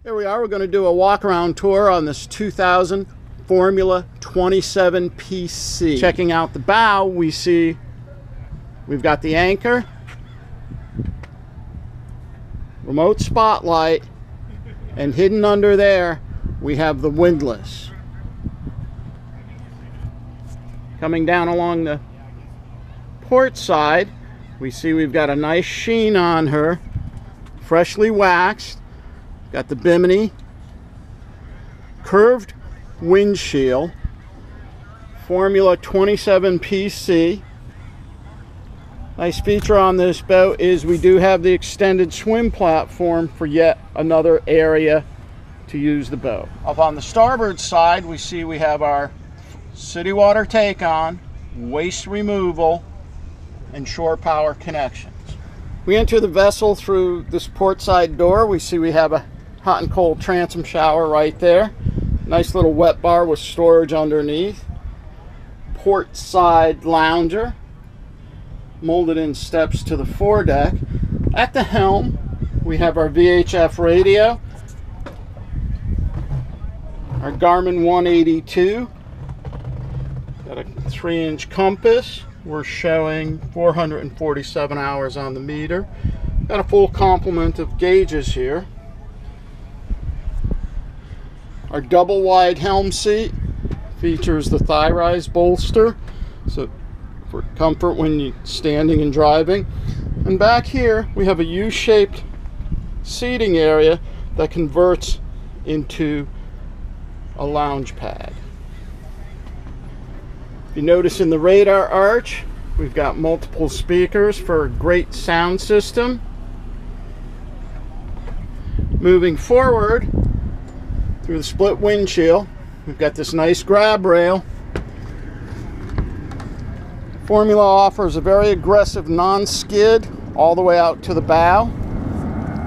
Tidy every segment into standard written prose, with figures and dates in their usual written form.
Here we are. We're going to do a walk-around tour on this 2000 Formula 27 PC. Checking out the bow, we see we've got the anchor, remote spotlight, and hidden under there we have the windlass. Coming down along the port side, we see we've got a nice sheen on her, freshly waxed. Got the bimini, curved windshield, Formula 27 PC. Nice feature on this boat is we do have the extended swim platform for yet another area to use the boat. Up on the starboard side, we see we have our city water take-on, waste removal, and shore power connections. We enter the vessel through this port side door. We see we have a hot and cold transom shower right there. Nice little wet bar with storage underneath. Port side lounger. Molded in steps to the foredeck. At the helm, we have our VHF radio. Our Garmin 182. Got a 3-inch compass. We're showing 447 hours on the meter. Got a full complement of gauges here. Our double wide helm seat features the thigh rise bolster, so for comfort when you're standing and driving. And back here we have a U-shaped seating area that converts into a lounge pad. If you notice in the radar arch, we've got multiple speakers for a great sound system. Moving forward through the split windshield, we've got this nice grab rail. Formula offers a very aggressive non-skid all the way out to the bow.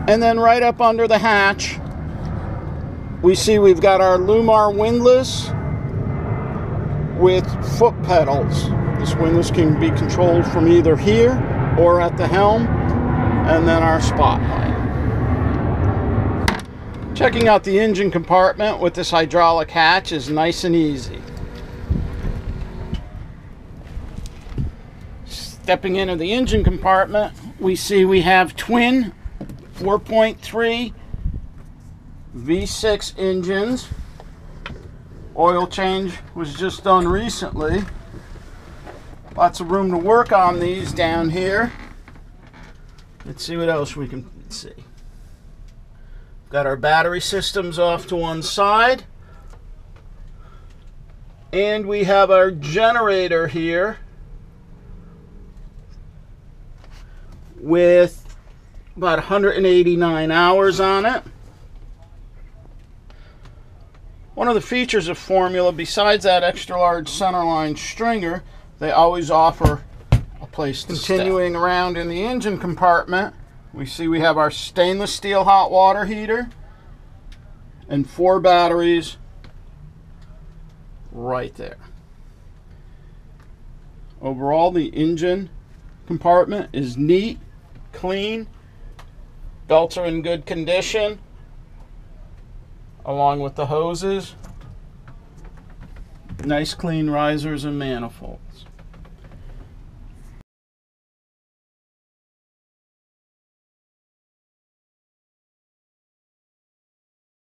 And then right up under the hatch, we see we've got our Lumar windlass with foot pedals. This windlass can be controlled from either here or at the helm, and then our spotlight. Checking out the engine compartment with this hydraulic hatch is nice and easy. Stepping into the engine compartment, we see we have twin 4.3 V6 engines. Oil change was just done recently. Lots of room to work on these down here. Let's see what else we can see. Got our battery systems off to one side. And we have our generator here with about 189 hours on it. One of the features of Formula, besides that extra large centerline stringer, they always offer a place to stay. Continuing around in the engine compartment, we see we have our stainless steel hot water heater and 4 batteries right there. Overall, the engine compartment is neat, clean, belts are in good condition, along with the hoses. Nice clean risers and manifolds.